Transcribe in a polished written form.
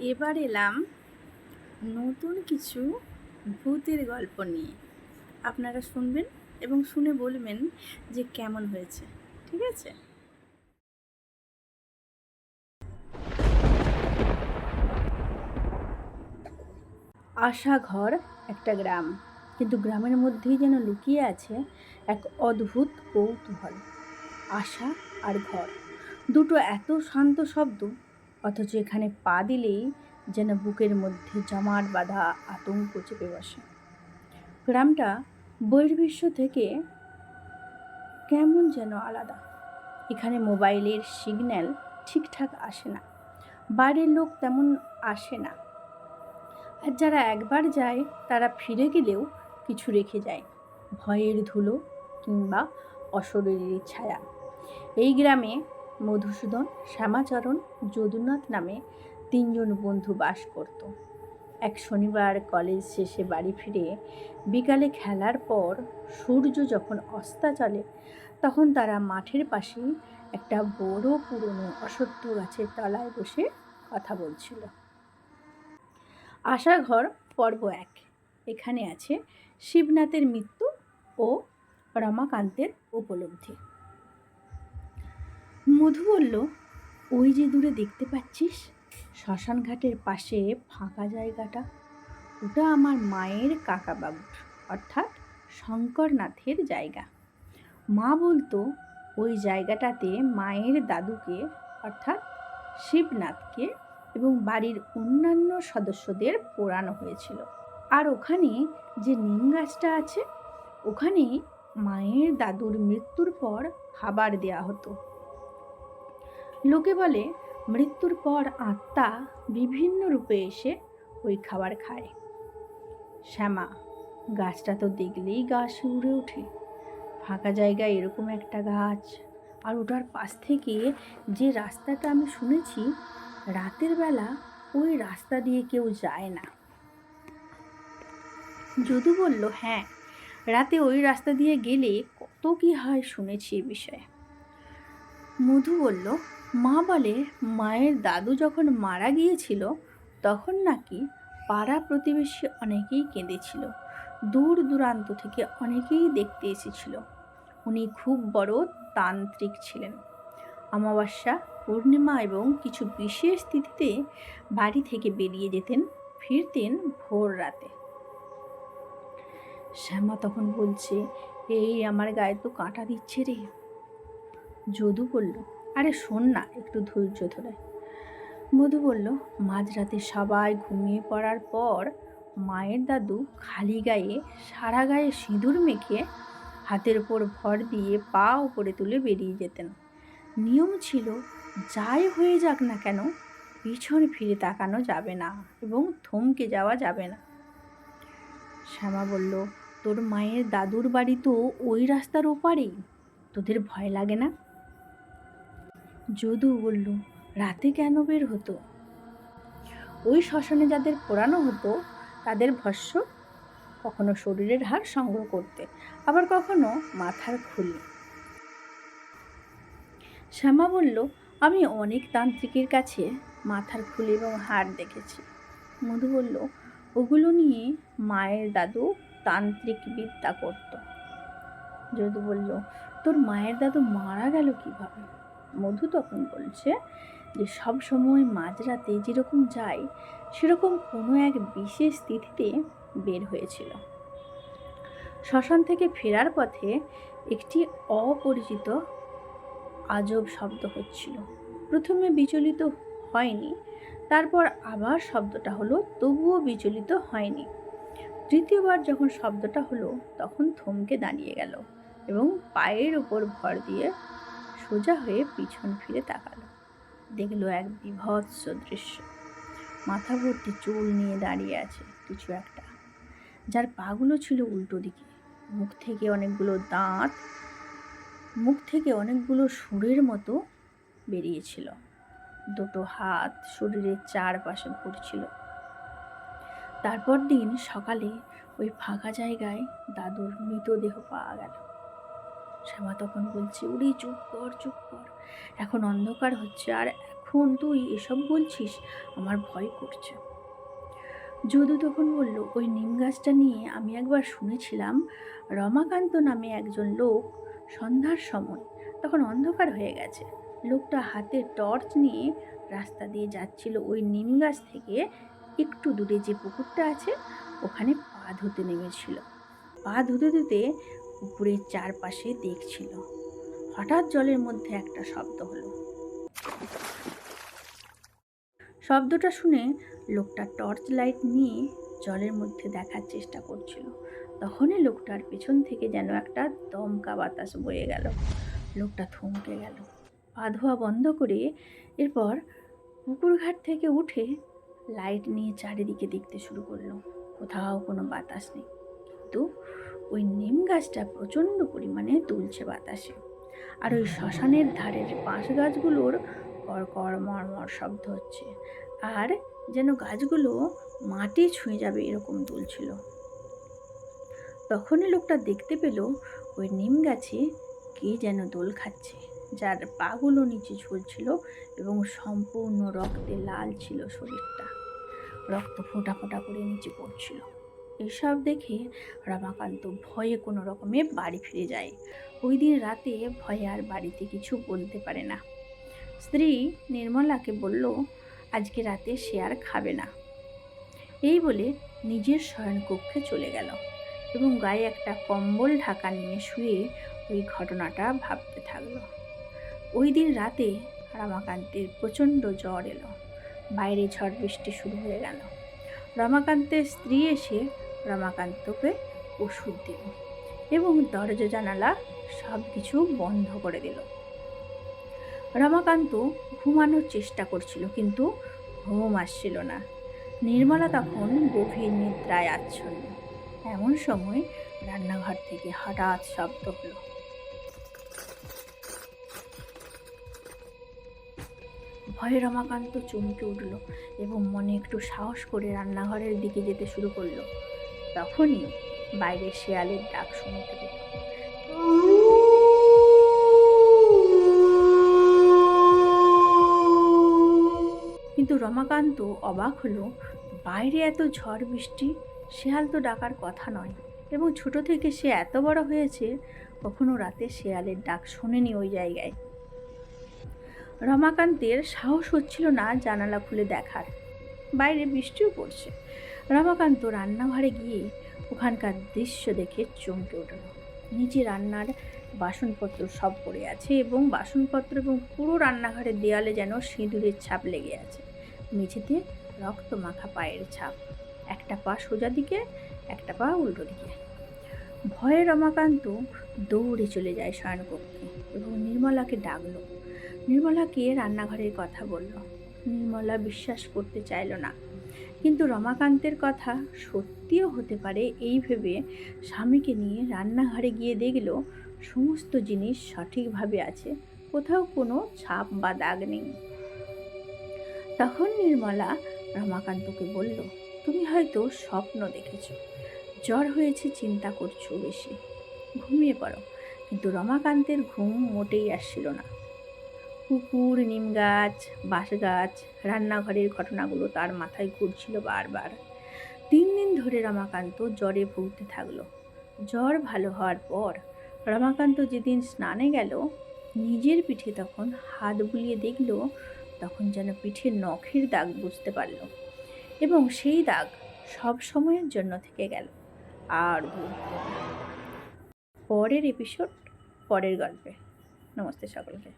এবার এলাম নতুন কিছু ভূতের গল্প নিয়ে। আপনারা শুনবেন এবং শুনে বলবেন যে কেমন হয়েছে। ঠিক আছে? আশাঘর একটা গ্রাম, কিন্তু গ্রামের মধ্যেই যেন লুকিয়ে আছে এক অদ্ভুত কৌতূহল। আশা আর ঘর দুটো এত শান্ত শব্দ, অথচ এখানে পা দিলেই যেন বুকের মধ্যে জমাট বাঁধা আতঙ্ক চেপে বসে। গ্রামটা বহির্বিশ্ব থেকে কেমন যেন আলাদা। এখানে মোবাইলের সিগন্যাল ঠিকঠাক আসে না, বাইরের লোক তেমন আসে না, আর যারা একবার যায় তারা ফিরে গেলেও কিছু রেখে যায়, ভয়ের ধুলো কিংবা অশরীরী ছায়া। এই গ্রামে মধুসূদন, শ্যামাচরণ, যদুনাথ নামে তিনজন বন্ধু বাস করত। এক শনিবার কলেজ শেষে বাড়ি ফিরে বিকালে খেলার পর সূর্য যখন অস্তাচলে, তখন তারা মাঠের পাশে একটা বড় পুরনো অশ্বত্থ গাছের তলায় বসে কথা বলছিল। আশাঘর পর্ব 1। এখানে আছে শিবনাথের মৃত্যু ও রমাকান্তের উপলব্ধি। মধু বলল, ওই যে দূরে দেখতে পাচ্ছিস শ্মশান ঘাটের পাশে ফাঁকা জায়গাটা, ওটা আমার মায়ের কাকাবাবুর অর্থাৎ শঙ্করনাথের জায়গা। মা বলতো ওই জায়গাটাতে মায়ের দাদুকে অর্থাৎ শিবনাথকে এবং বাড়ির অন্যান্য সদস্যদের পোড়ানো হয়েছিল। আর ওখানে যে নিম গাছটা আছে, ওখানে মায়ের দাদুর মৃত্যুর পর খাবার দেয়া হতো। লোকে বলে মৃত্যুর পর আত্মা বিভিন্ন রূপে এসে ওই খাবার খায়। শ্যামা, গাছটা তো দেখলেই গা শিউরে ওঠে। ফাঁকা জায়গায় এরকম একটা গাছ, আর ওটার পাশ থেকে যে রাস্তাটা আমি শুনেছি রাতের বেলা ওই রাস্তা দিয়ে কেউ যায় না। যদু বলল, হ্যাঁ, রাতে ওই রাস্তা দিয়ে গেলে কত কি হয় শুনেছি এ বিষয়ে। মধু বলল, মা বলে মায়ের দাদু যখন মারা গিয়েছিল তখন নাকি পাড়া প্রতিবেশী অনেকেই কেঁদেছিল, দূর দূরান্ত থেকে অনেকেই দেখতে এসেছিল। উনি খুব বড় তান্ত্রিক ছিলেন। অমাবস্যা, পূর্ণিমা এবং কিছু বিশেষ তিথিতে বাড়ি থেকে বেরিয়ে যেতেন, ফিরতেন ভোর রাতে। শ্যামা তখন বলছে, এই আমার গায়ে তো কাঁটা দিচ্ছে রে। যদু বলল, আরে শোন না, একটু ধৈর্য ধরে। মধু বলল, মাঝরাতে সবাই ঘুমিয়ে পড়ার পর মায়ের দাদু খালি গায়ে, সারা গায়ে সিঁদুর মেখে, হাতের ওপর ভর দিয়ে পা উপরে তুলে বেরিয়ে যেতেন। নিয়ম ছিল যাই হয়ে যাক না কেন পিছন ফিরে তাকানো যাবে না এবং থমকে যাওয়া যাবে না। শ্যামা বলল, তোর মায়ের দাদুর বাড়ি তো ওই রাস্তার ওপারেই, তোদের ভয় লাগে না? যদু বলল, রাতে কেন বের হতো? ওই শ্মশানে যাদের পোড়ানো হতো তাদের ভস্য কখনো শরীরের হাড় সংগ্রহ করতে, আবার কখনো মাথার খুলি। শ্যামা বলল, আমি অনেক তান্ত্রিকের কাছে মাথার খুলি এবং হাড় দেখেছি। মধু বলল, ওগুলো নিয়ে মায়ের দাদু তান্ত্রিক বিদ্যা করত। যদু বলল, তোর মায়ের দাদু মারা গেল কিভাবে? মধু তখন বলছে যে সব সময় মাঝরাতে যেরকম যায় সেরকম কোনো এক বিশেষ তিথিতে বের হয়েছিল। শ্মশান থেকে ফেরার পথে একটি অপরিচিত আজব শব্দ হচ্ছিল। প্রথমে বিচলিত হয়নি, তারপর আবার শব্দটা হলো, তবুও বিচলিত হয়নি। তৃতীয়বার যখন শব্দটা হলো তখন থমকে দাঁড়িয়ে গেল এবং পায়ের উপর ভর দিয়ে সোজা হয়ে পিছন ফিরে তাকালো। দেখলো এক বীভৎস দৃশ্য। মাথা ভর্তি চুল নিয়ে দাঁড়িয়ে আছে কিছু একটা, যার পাগুলো ছিল উল্টো দিকে। মুখ থেকে অনেকগুলো সুরের মতো বেরিয়েছিল। দুটো হাত শরীরের চারপাশে ঘুরছিল। তারপর দিন সকালে ওই ফাঁকা জায়গায় দাদুর মৃতদেহ পাওয়া গেল। শ্যামা তখন বলছে, উড়ি চুপ কর, এখন অন্ধকার হচ্ছে, আর এখন এখন তুই এসব বলছিস, আমার ভয় করছে। যদু তখন বলল, ওই নিম গাছটা নিয়ে আমি একবার শুনেছিলাম রমাকান্ত নামে একজন লোক সন্ধ্যার সময়, তখন অন্ধকার হয়ে গেছে, লোকটা হাতে টর্চ নিয়ে রাস্তা দিয়ে যাচ্ছিল ওই নিম গাছ থেকে একটু দূরে যে পুকুরটা আছে ওখানে পা ধুতে নেমেছিল। পা ধুতে ধুতে পুকুরের চারপাশে দেখছিল। হঠাৎ জলের মধ্যে একটা শব্দ হলো। শব্দটা শুনে লোকটা টর্চ লাইট নিয়ে জলের মধ্যে দেখার চেষ্টা করছিল। তখনই লোকটার পেছন থেকে যেন একটা দমকা বাতাস বয়ে গেল। লোকটা থমকে গেল, পা ধোয়া বন্ধ করে এরপর পুকুর ঘাট থেকে উঠে লাইট নিয়ে চারিদিকে দেখতে শুরু করলো। কোথাও কোনো বাতাস নেই, কিন্তু ওই নিম গাছটা প্রচণ্ড পরিমাণে দুলছে বাতাসে। আর ওই শ্মশানের ধারের বাঁশ গাছগুলোর কড়কড় মরমর শব্দ হচ্ছে, আর যেন গাছগুলো মাটি ছুঁয়ে যাবে এরকম দুলছিল। তখনই লোকটা দেখতে পেল ওই নিম গাছে কে যেন দোল খাচ্ছে, যার পাগুলো নিচে ঝুলছিল এবং সম্পূর্ণ রক্তে লাল ছিল শরীরটা, রক্ত ফোঁটা ফোঁটা করে নিচে পড়ছিল। এসব দেখে রমাকান্ত ভয়ে কোনো রকমে বাড়ি ফিরে যায়। ওই দিন রাতে ভয়ে আর বাড়িতে কিছু বলতে পারে না। স্ত্রী নির্মলাকে বলল, আজকে রাতে সে আর খাবে না। এই বলে নিজের শয়নকক্ষে চলে গেল এবং গায়ে একটা কম্বল ঢাকা নিয়ে শুয়ে ওই ঘটনাটা ভাবতে থাকলো। ওই দিন রাতে রমাকান্তের প্রচণ্ড জ্বর এলো। বাইরে ঝড় বৃষ্টি শুরু হয়ে গেল। রমাকান্তের স্ত্রী এসে রমাকান্তকে ওষুধ দিল এবং দরজা জানালা সব কিছু বন্ধ করে দিল। রমাকান্ত ঘুমানোর চেষ্টা করছিল, কিন্তু ঘুম আসছিল না। নির্মলা তখন গভীর নিদ্রায় আচ্ছন্ন। এমন সময় রান্নাঘর থেকে হঠাৎ শব্দ হলো। ভয়ে রমাকান্ত চমকে উঠল এবং মনে একটু সাহস করে রান্নাঘরের দিকে যেতে শুরু করলো। তখনই বাইরে শেয়ালের ডাক শুনতে পেল। কিন্তু রমাকান্ত অবাক হলো, বাইরে এত ঝড় বৃষ্টি, শেয়াল তো ডাকার কথা নয়, এবং ছোট থেকে সে এত বড় হয়েছে কখনো রাতে শেয়ালের ডাক শোনেনি ওই জায়গায়। রমাকান্তের সাহস হচ্ছিল না জানালা খুলে দেখার। বাইরে বৃষ্টিও পড়ছে। রমাকান্ত রান্নাঘরে গিয়ে ওখানকার দৃশ্য দেখে চমকে উঠল। নিচে রান্নার বাসনপত্র সব পড়ে আছে এবং বাসনপত্র এবং পুরো রান্নাঘরের দেয়ালে যেন সিঁদুরের ছাপ লেগে আছে। মেঝেতে রক্ত মাখা পায়ের ছাপ, একটা পা সোজা দিকে, একটা পা উল্টো দিকে। ভয়ে রমাকান্ত দৌড়ে চলে যায় শয়নকক্ষে এবং নির্মলাকে ডাকলো। নির্মলাকে রান্নাঘরের কথা বলল। নির্মলা বিশ্বাস করতে চাইল না, কিন্তু রমাকান্তের কথা সত্যিও হতে পারে এই ভেবে স্বামীকে নিয়ে রান্নাঘরে গিয়ে দেখল সমস্ত জিনিস সঠিকভাবে আছে, কোথাও কোনো ছাপ বা দাগ নেই। তখন নির্মলা রমাকান্তকে বলল, তুমি হয়তো স্বপ্ন দেখেছ, জ্বর হয়েছে, চিন্তা করছো বেশি, ঘুমিয়ে পড়ো। কিন্তু রমাকান্তের ঘুম মোটেই আসছিল না। পুকুর, নিম গাছ, বাঁশ গাছ, রান্নাঘরের ঘটনাগুলো তার মাথায় ঘুরছিল বারবার। 3 দিন ধরে রমাকান্ত জ্বরে ভুগতে থাকলো। জ্বর ভালো হওয়ার পর রমাকান্ত যেদিন স্নানে গেল, নিজের পিঠে তখন হাত বুলিয়ে দেখল, তখন যেন পিঠে নখের দাগ বুঝতে পারল, এবং সেই দাগ সব সময়ের জন্য থেকে গেল, আর দূর হলো না। পরের এপিসোড, পরের গল্পে। নমস্তে সকলকে।